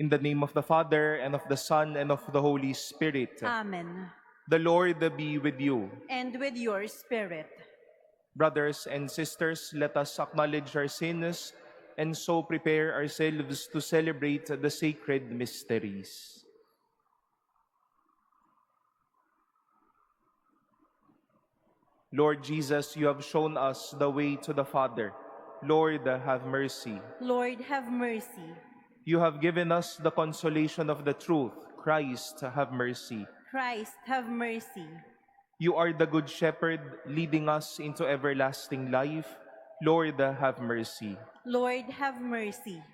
In the name of the Father, and of the Son, and of the Holy Spirit. Amen. The Lord be with you. And with your spirit. Brothers and sisters, let us acknowledge our sins and so prepare ourselves to celebrate the sacred mysteries. Lord Jesus, you have shown us the way to the Father. Lord, have mercy. Lord, have mercy. You have given us the consolation of the truth. Christ, have mercy. Christ, have mercy. You are the Good Shepherd, leading us into everlasting life. Lord, have mercy. Lord, have mercy.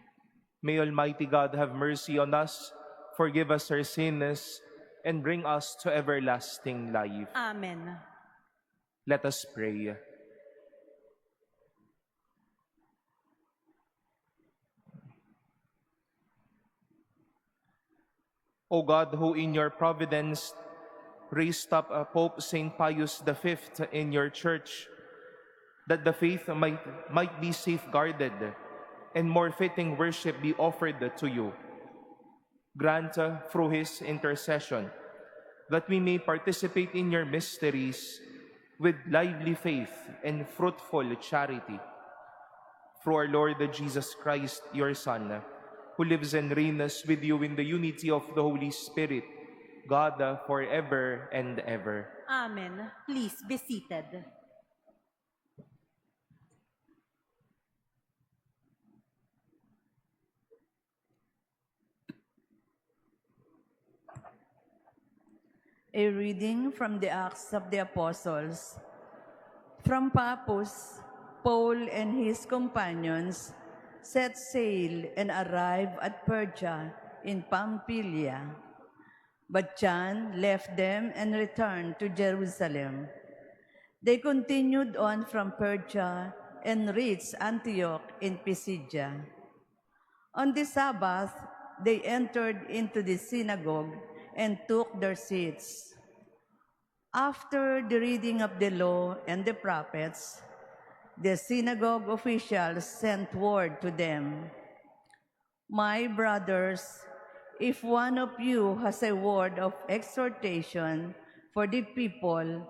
May Almighty God have mercy on us, forgive us our sins, and bring us to everlasting life. Amen. Let us pray. O God, who in your providence raised up Pope St. Pius V in your church, that the faith might be safeguarded and more fitting worship be offered to you. Grant through his intercession that we may participate in your mysteries with lively faith and fruitful charity. Through our Lord Jesus Christ, your Son, who lives and reigns with you in the unity of the Holy Spirit, God, forever and ever. Amen. Please be seated. A reading from the Acts of the Apostles. From Paphos, Paul and his companions set sail and arrived at Perga in Pamphylia. But John left them and returned to Jerusalem. They continued on from Perga and reached Antioch in Pisidia. On the Sabbath, they entered into the synagogue and took their seats. After the reading of the law and the prophets, the synagogue officials sent word to them, "My brothers, if one of you has a word of exhortation for the people,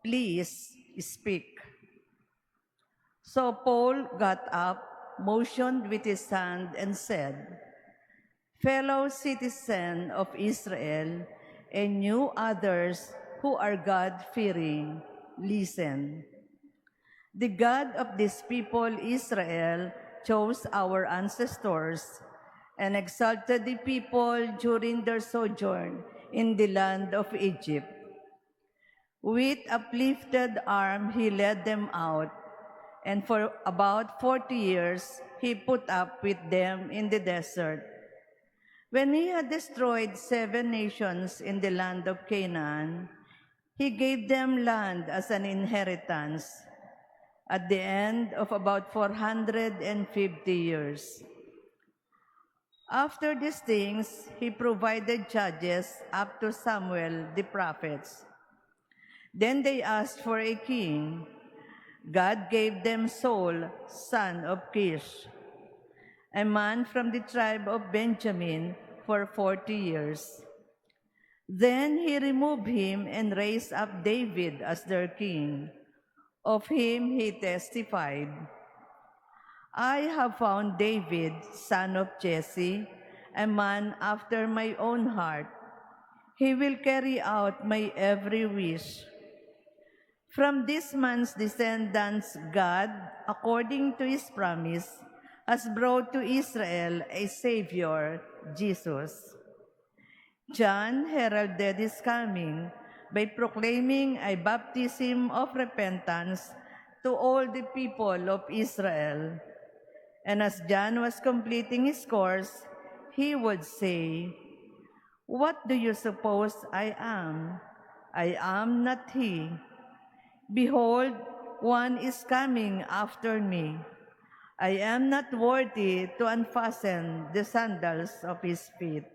please speak." So Paul got up, motioned with his hand, and said, "Fellow citizen of Israel, and you others who are God-fearing, listen. The God of this people, Israel, chose our ancestors and exalted the people during their sojourn in the land of Egypt. With uplifted arm, he led them out, and for about 40 years, he put up with them in the desert. When he had destroyed 7 nations in the land of Canaan, he gave them land as an inheritance at the end of about 450 years. After these things, he provided judges up to Samuel the prophets. Then they asked for a king. God gave them Saul, son of Kish, a man from the tribe of Benjamin, for 40 years. Then he removed him and raised up David as their king. Of him he testified, "I have found David, son of Jesse, a man after my own heart. He will carry out my every wish." From this man's descendants, God, according to his promise, has brought to Israel a Savior, Jesus. John heralded his coming by proclaiming a baptism of repentance to all the people of Israel. And as John was completing his course, he would say, "What do you suppose I am? I am not he. Behold, one is coming after me. I am not worthy to unfasten the sandals of his feet."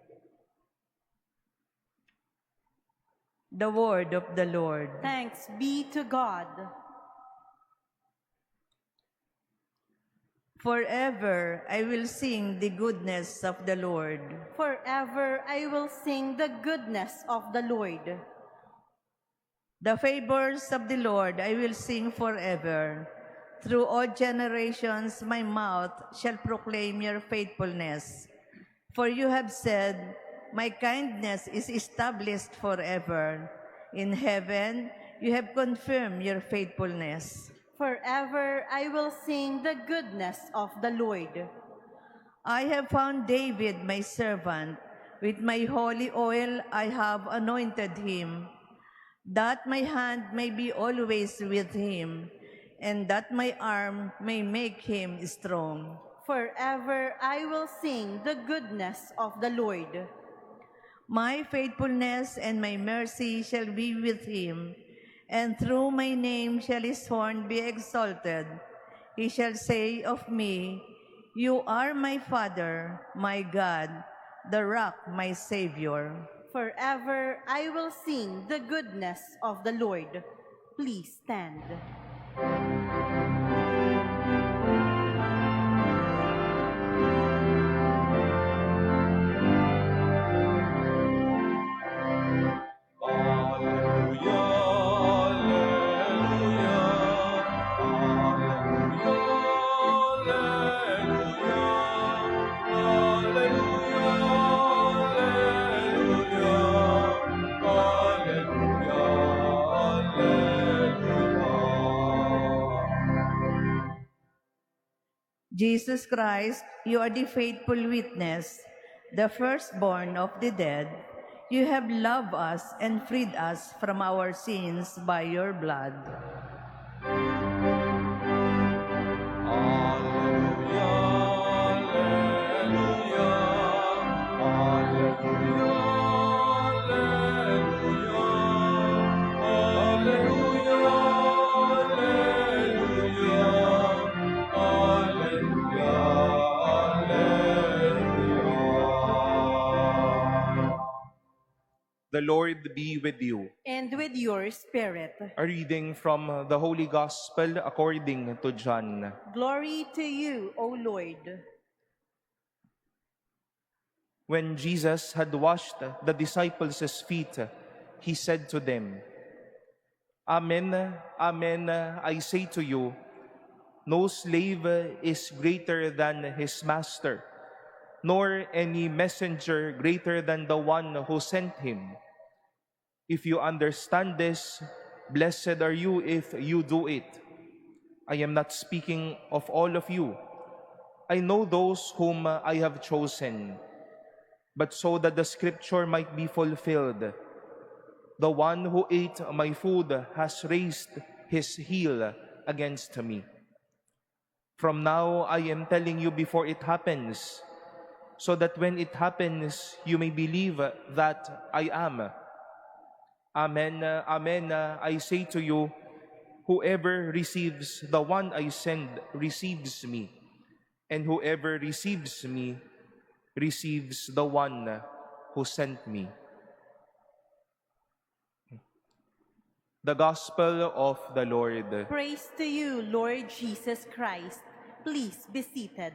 The word of the Lord. Thanks be to God. Forever I will sing the goodness of the Lord. Forever I will sing the goodness of the Lord. The favors of the Lord I will sing forever. Through all generations my mouth shall proclaim your faithfulness. For you have said, my kindness is established forever. In heaven you have confirmed your faithfulness. Forever I will sing the goodness of the Lord. I have found David my servant. With my holy oil I have anointed him, that my hand may be always with him, and that my arm may make him strong. Forever I will sing the goodness of the Lord. My faithfulness and my mercy shall be with him, and through my name shall his horn be exalted. He shall say of me, you are my Father, my God, the rock, my Savior. Forever I will sing the goodness of the Lord. Please stand. Jesus Christ, you are the faithful witness, the firstborn of the dead. You have loved us and freed us from our sins by your blood. The Lord be with you. And with your spirit. A reading from the Holy Gospel according to John. Glory to you, O Lord. When Jesus had washed the disciples' feet, he said to them, Amen, amen, I say to you, no slave is greater than his master, nor any messenger greater than the one who sent him. If you understand this, blessed are you if you do it. I am not speaking of all of you. I know those whom I have chosen, but so that the scripture might be fulfilled, the one who ate my food has raised his heel against me. From now I am telling you before it happens, so that when it happens, you may believe that I am. Amen, amen, I say to you, whoever receives the one I send receives me, and whoever receives me receives the one who sent me. The Gospel of the Lord. Praise to you, Lord Jesus Christ. Please be seated.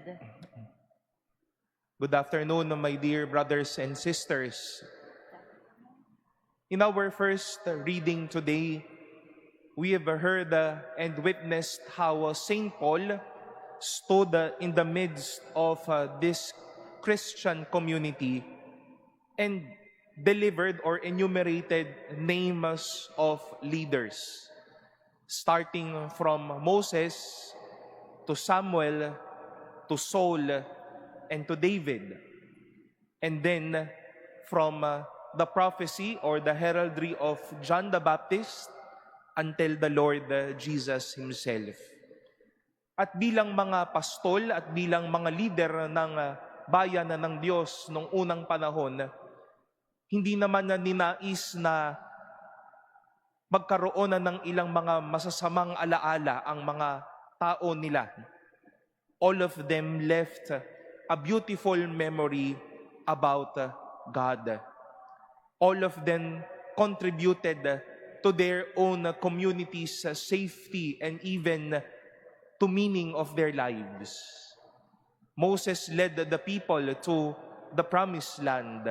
Good afternoon, my dear brothers and sisters. In our first reading today, we have heard and witnessed how St. Paul stood in the midst of this Christian community and delivered or enumerated names of leaders, starting from Moses to Samuel to Saul and to David, and then from the prophecy or the heraldry of John the Baptist until the Lord Jesus Himself. At bilang mga pastol at bilang mga leader ng bayan ng Diyos noong unang panahon, hindi naman na ninais na magkaroon na ng ilang mga masasamang alaala ang mga tao nila. All of them left a beautiful memory about God. All of them contributed to their own community's safety and even to meaning of their lives. Moses led the people to the promised land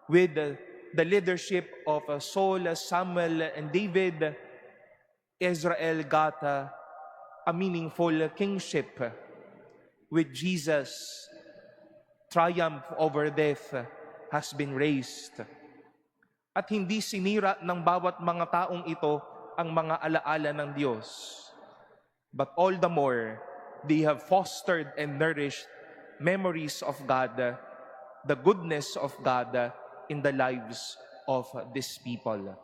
with the leadership of Saul, Samuel, and David. Israel got a meaningful kingship. With Jesus, triumph over death has been raised. At hindi sinira ng bawat mga taong ito ang mga alaala ng Diyos. But all the more, they have fostered and nourished memories of God, the goodness of God in the lives of these people.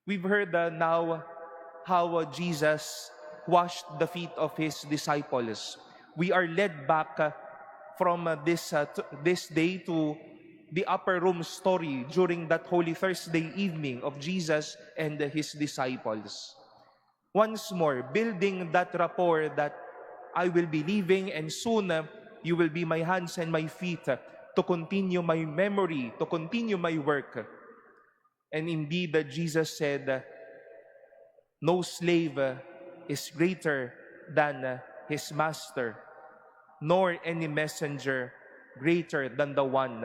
We've heard now how Jesus washed the feet of His disciples. We are led back from this day to the upper room story during that Holy Thursday evening of Jesus and His disciples. Once more, building that rapport that I will be leaving and soon you will be my hands and my feet to continue my memory, to continue my work. And indeed, Jesus said, no slave is greater than his master, nor any messenger greater than the one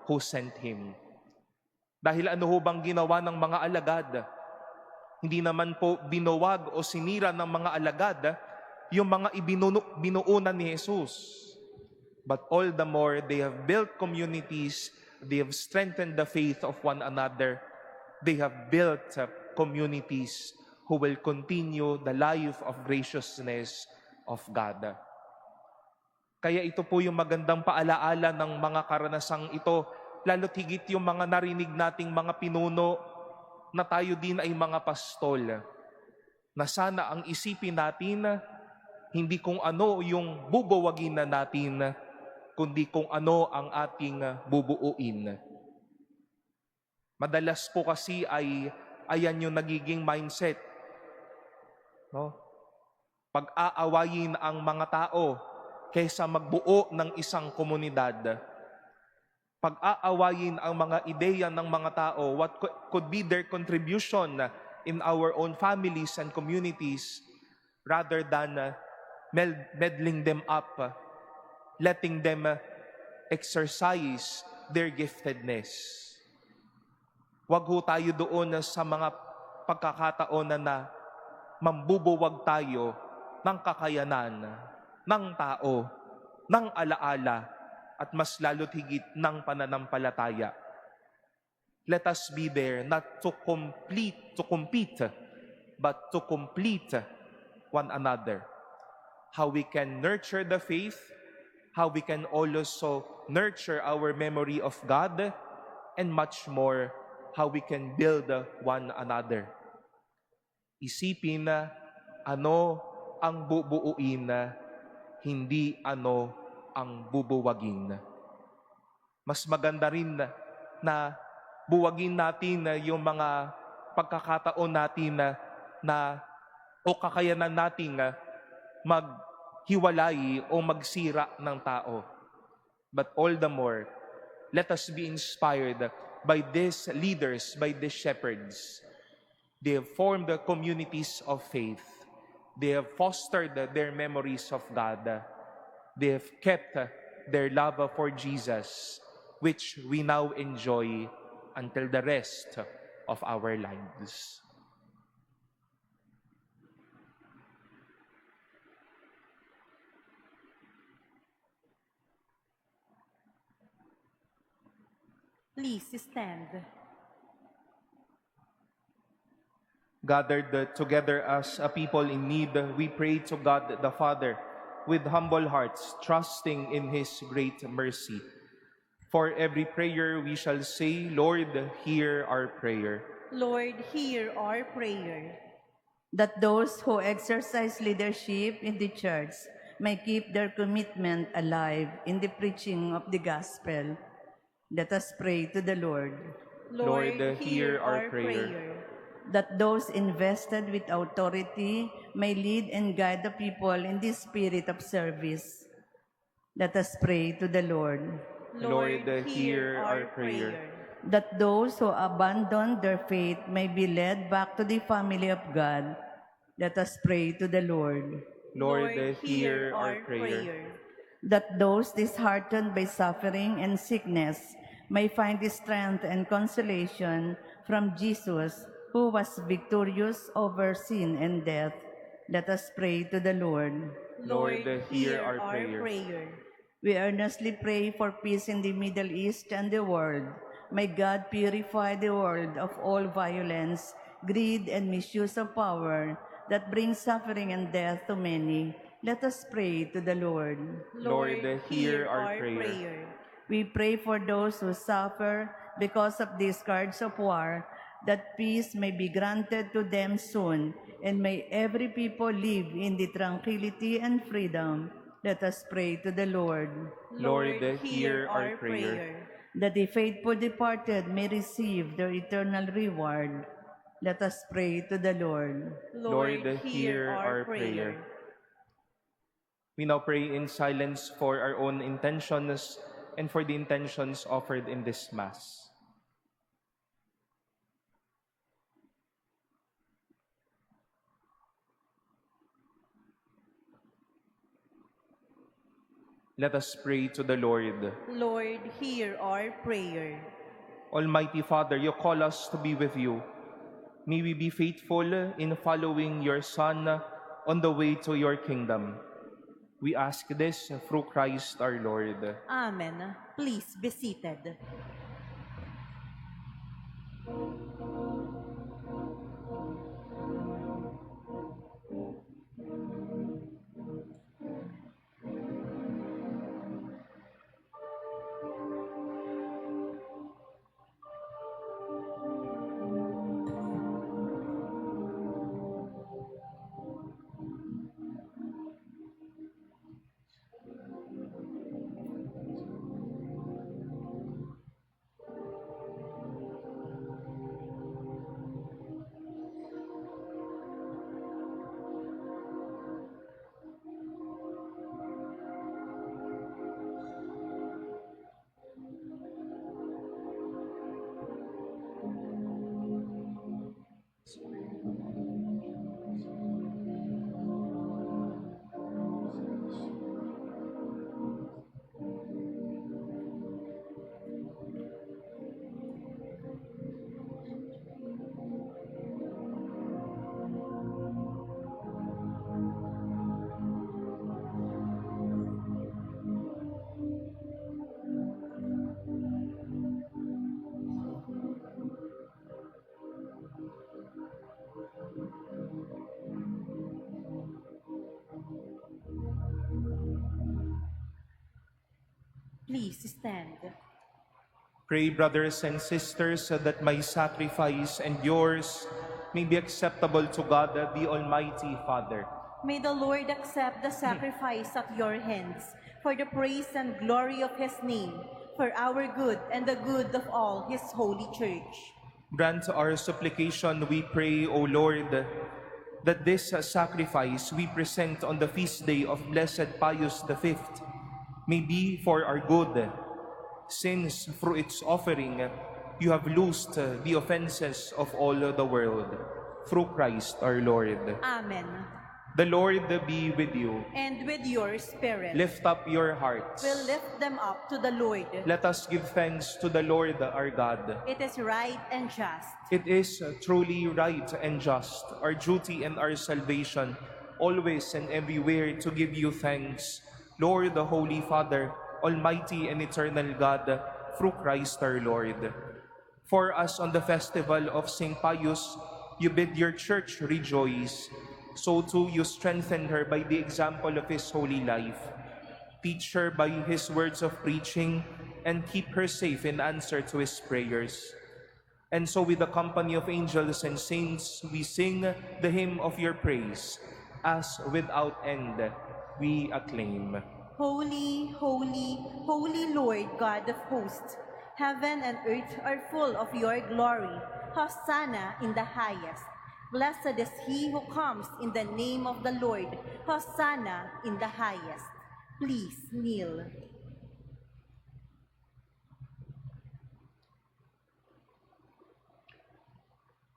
who sent him. Dahil ano ho bang ginawa ng mga alagad? Hindi naman po binuwag o sinira ng mga alagad yung mga binuunan ni Jesus. But all the more, they have built communities, they have strengthened the faith of one another, they have built communities who will continue the life of graciousness of God. Kaya ito po yung magandang paalaala ng mga karanasang ito, lalo't higit yung mga narinig nating mga pinuno na tayo din ay mga pastol, na sana ang isipin natin, hindi kung ano yung bubuwagin na natin, kundi kung ano ang ating bubuuin. Madalas po kasi ay ayan yung nagiging mindset. No? Pag-aawayin ang mga tao kaysa magbuo ng isang komunidad. Pag-aawayin ang mga ideya ng mga tao, what could be their contribution in our own families and communities, rather than meddling them up, letting them exercise their giftedness. Wag ho tayo doon sa mga pagkakataon na mambubuwag tayo ng kakayanan ng tao, ng alaala, at mas lalo't higit ng pananampalataya. Let us be there not to compete, but to complete one another. How we can nurture the faith, how we can also nurture our memory of God, and much more, how we can build one another. Isipin na ano ang bubuuin, hindi ano ang bubuwagin. Mas maganda rin na buwagin natin yung mga pagkakataon natin o kakayanan nating maghiwalay o magsira ng tao. But all the more, let us be inspired by these leaders, by these shepherds. They have formed the communities of faith. They have fostered their memories of God. They have kept their love for Jesus, which we now enjoy until the rest of our lives. Please stand. Gathered together as a people in need, we pray to God the Father with humble hearts, trusting in His great mercy. For every prayer we shall say, Lord, hear our prayer. Lord, hear our prayer. That those who exercise leadership in the church may keep their commitment alive in the preaching of the gospel. Let us pray to the Lord. Lord, hear our prayer. That those invested with authority may lead and guide the people in the spirit of service. Let us pray to the Lord. Lord, hear our prayer. That those who abandon their faith may be led back to the family of God. Let us pray to the Lord. Lord, hear our prayer. That those disheartened by suffering and sickness may find strength and consolation from Jesus, who was victorious over sin and death. Let us pray to the Lord. Lord, hear our prayer. We earnestly pray for peace in the Middle East and the world. May God purify the world of all violence, greed, and misuse of power that brings suffering and death to many. Let us pray to the Lord. Lord, hear our prayer. We pray for those who suffer because of the scourge of war, that peace may be granted to them soon, and may every people live in the tranquility and freedom. Let us pray to the Lord. Lord, hear our prayer. That the faithful departed may receive their eternal reward. Let us pray to the Lord. Lord, hear our prayer. We now pray in silence for our own intentions and for the intentions offered in this Mass. Let us pray to the Lord. Lord, hear our prayer. Almighty Father, you call us to be with you. May we be faithful in following your Son on the way to your kingdom. We ask this through Christ our Lord. Amen. Please be seated. Please stand. Pray, brothers and sisters, that my sacrifice and yours may be acceptable to God, the Almighty Father. May the Lord accept the sacrifice at your hands for the praise and glory of his name, for our good and the good of all his holy church. Grant our supplication, we pray, O Lord, that this sacrifice we present on the feast day of Blessed Pius V may be for our good, since through its offering you have loosed the offenses of all the world. Through Christ our Lord. Amen. The Lord be with you. And with your spirit. Lift up your hearts. We'll lift them up to the Lord. Let us give thanks to the Lord our God. It is right and just. It is truly right and just, our duty and our salvation, always and everywhere to give you thanks, Lord, the Holy Father, Almighty and eternal God, through Christ our Lord. For us on the festival of St. Pius, you bid your church rejoice. So too you strengthen her by the example of his holy life. Teach her by his words of preaching, and keep her safe in answer to his prayers. And so with the company of angels and saints, we sing the hymn of your praise, as without end we acclaim. Holy, holy, holy Lord God of hosts, heaven and earth are full of your glory. Hosanna in the highest. Blessed is he who comes in the name of the Lord. Hosanna in the highest. Please kneel.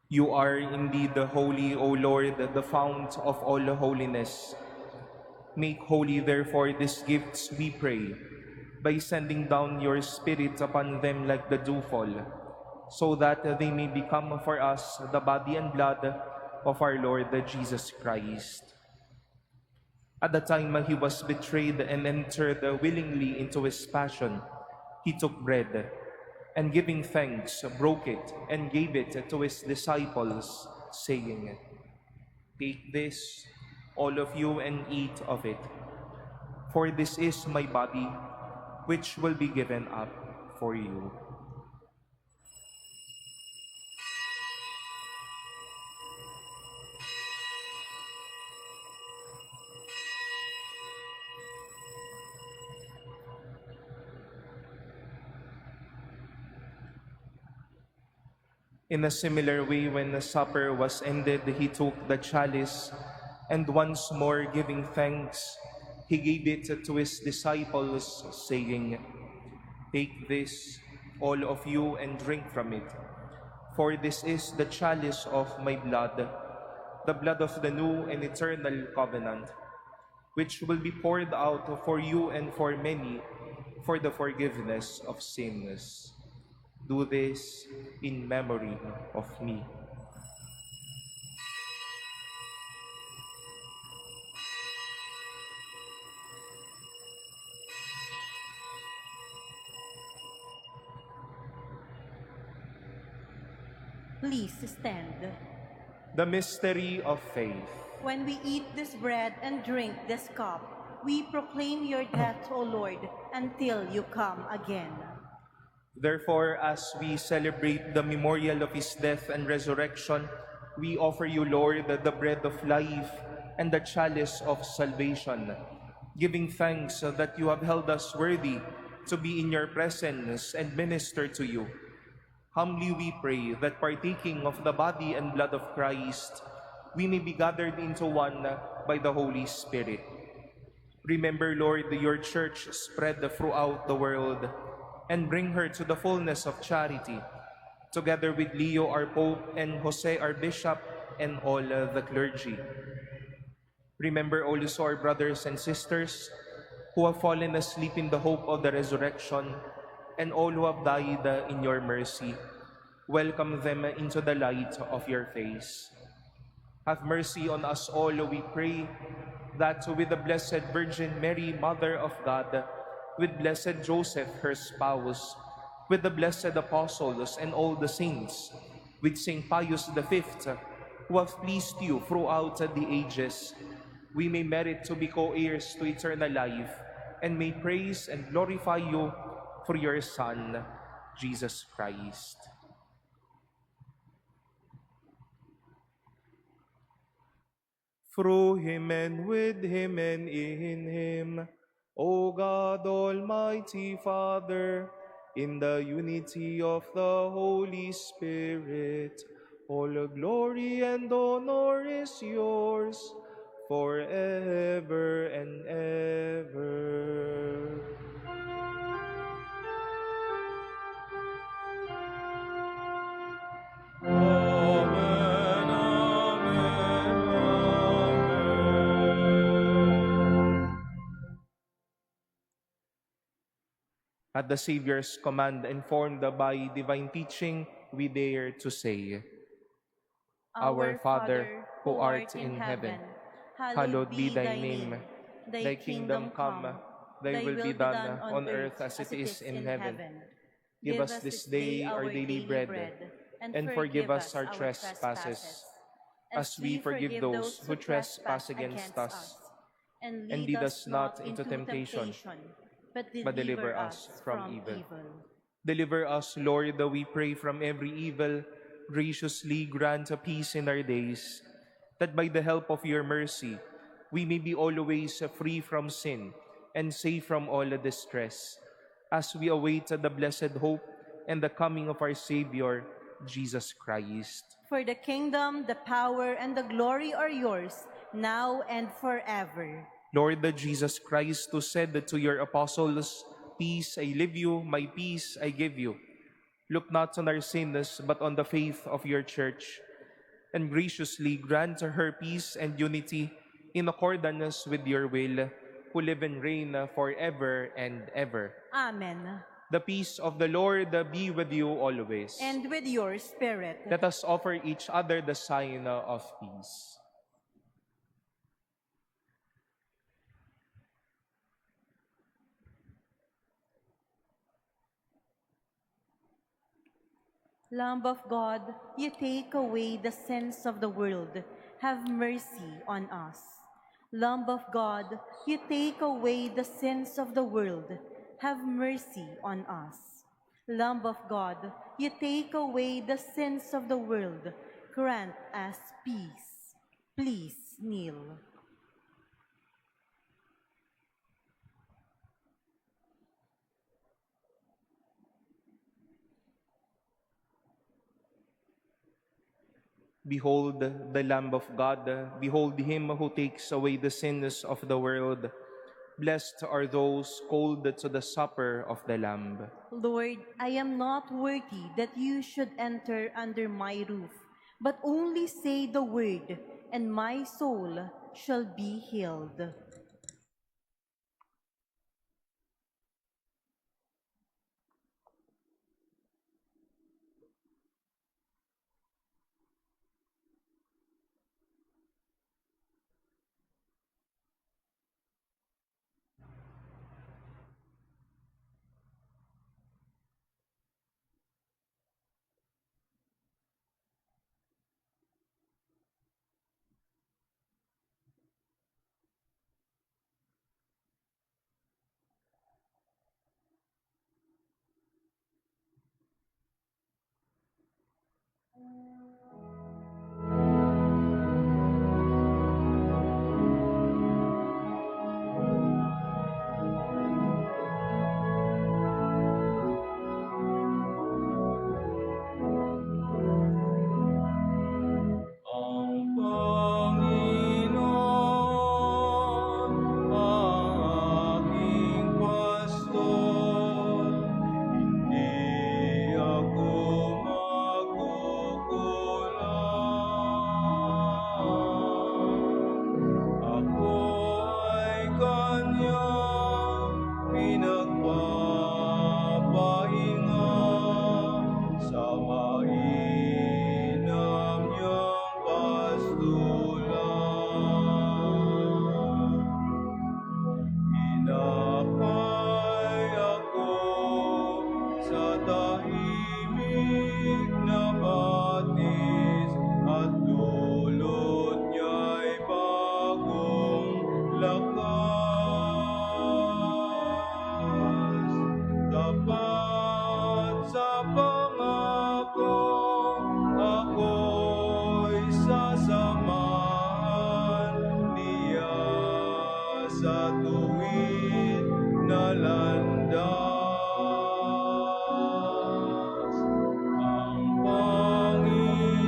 You are indeed the holy, O Lord, the fount of all holiness. Make holy, therefore, these gifts, we pray, by sending down your Spirit upon them like the dewfall, so that they may become for us the body and blood of our Lord Jesus Christ. At the time he was betrayed and entered willingly into his passion, he took bread, and giving thanks, broke it, and gave it to his disciples, saying, "Take this, all of you, and eat of it. For this is my body, which will be given up for you." In a similar way, when the supper was ended, he took the chalice, and once more giving thanks, he gave it to his disciples, saying, "Take this, all of you, and drink from it. For this is the chalice of my blood, the blood of the new and eternal covenant, which will be poured out for you and for many for the forgiveness of sins. Do this in memory of me." Please stand. The mystery of faith. When we eat this bread and drink this cup, we proclaim your death, O Lord, until you come again. Therefore, as we celebrate the memorial of his death and resurrection, we offer you, Lord, the bread of life and the chalice of salvation, giving thanks that you have held us worthy to be in your presence and minister to you. Humbly we pray that partaking of the body and blood of Christ, we may be gathered into one by the Holy Spirit. Remember, Lord, your church spread throughout the world, and bring her to the fullness of charity, together with Leo our Pope and Jose our Bishop and all the clergy. Remember also our brothers and sisters who have fallen asleep in the hope of the resurrection, and all who have died in your mercy. Welcome them into the light of your face. Have mercy on us all, we pray, that with the Blessed Virgin Mary, Mother of God, with Blessed Joseph, her spouse, with the blessed apostles and all the saints, with Saint Pius V, who have pleased you throughout the ages, we may merit to be co-heirs to eternal life, and may praise and glorify you through your Son, Jesus Christ. Through him and with him and in him, O God, Almighty Father, in the unity of the Holy Spirit, all glory and honor is yours forever and ever. Amen, amen, amen. At the Savior's command, informed by divine teaching, we dare to say, Our Father, who art in heaven, hallowed be thy name. Thy kingdom come, thy will be done on earth as it is in heaven. Give us this day our daily bread, and forgive us our trespasses, as we forgive those who trespass against us. And lead us not into temptation, but deliver us from evil. Deliver us, Lord, we pray, from every evil. Graciously grant a peace in our days, that by the help of your mercy, we may be always free from sin and safe from all distress, as we await the blessed hope and the coming of our Savior, Jesus Christ. For the kingdom, the power, and the glory are yours, now and forever. Lord Jesus Christ, who said to your apostles, "Peace I leave you, my peace I give you," look not on our sins, but on the faith of your church, and graciously grant her peace and unity in accordance with your will, who live and reign forever and ever. Amen. The peace of the Lord be with you always. And with your spirit. Let us offer each other the sign of peace. Lamb of God, you take away the sins of the world. Have mercy on us. Lamb of God, you take away the sins of the world. Have mercy on us. Lamb of God, you take away the sins of the world. Grant us peace. Please kneel. Behold the Lamb of God. Behold him who takes away the sins of the world. Blessed are those called to the supper of the Lamb. Lord, I am not worthy that you should enter under my roof, but only say the word, and my soul shall be healed. Ang Panginoon ang aking pastor, hindi ako magkukulang. Ako ay kanyang pinagpapahinga sa mainam niyang pastulan. Inakay ako sa tahimik na batis at dulot niya'y bagong lakas. Tapat sa pangako, ako'y sasamahan niya sa tuwid na landas. Ang Panginoon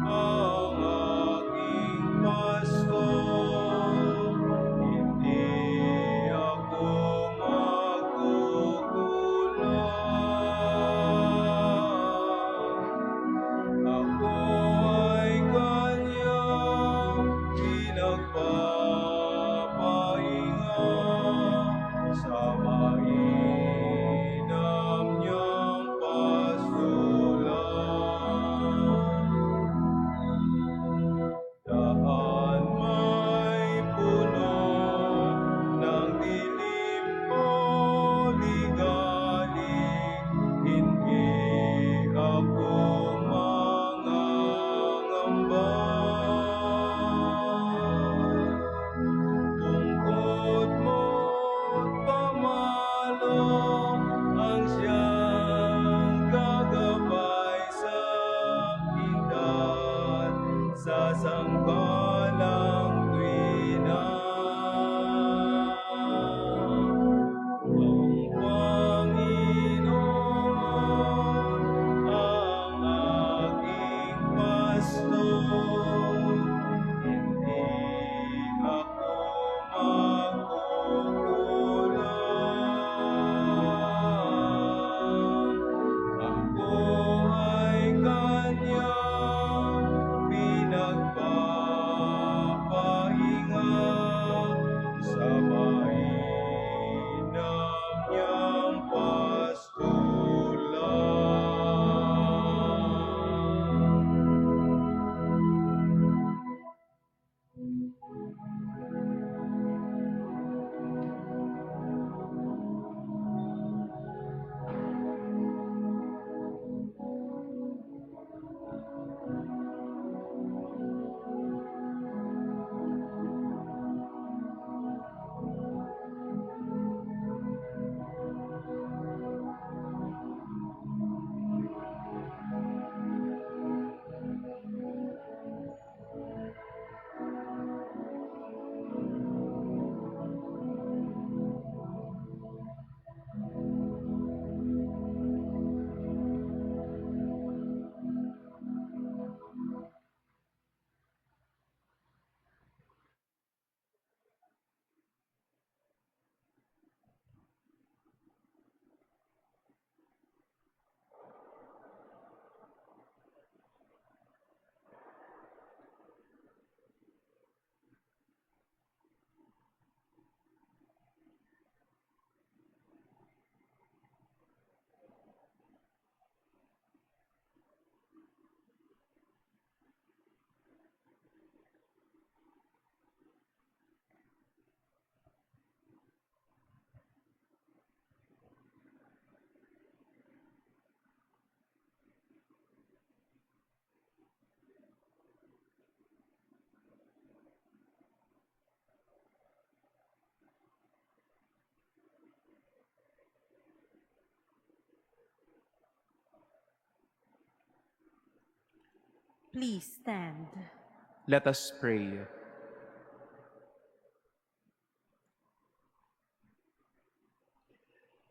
ang aking pastor, hindi ako magkukulang. Ako ay kanyang pinagpapahinga sa mainam niyang pastulan. Daan may puno ng dilim o ligalig, hindi ako mangangamba. Tungkod mo't pamalo ang siyang gagabay sa indat sa sangkalang tuwina. Ang Panginoon ang aking pastor, hindi ako magkukulang. Ako ay kanyang pinagpapahinga Please stand. Let us pray.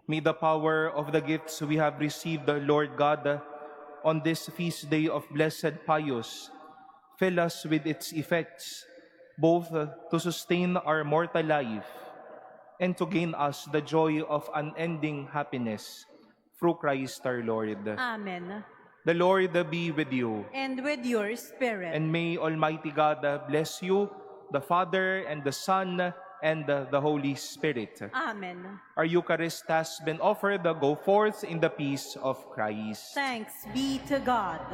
May the power of the gifts we have received, Lord God, on this feast day of Blessed Pius, fill us with its effects, both to sustain our mortal life and to gain us the joy of unending happiness. Through Christ our Lord. Amen. The Lord be with you. And with your spirit. And may Almighty God bless you, the Father, and the Son, and the Holy Spirit. Amen. Our Eucharist has been offered. Go forth in the peace of Christ. Thanks be to God.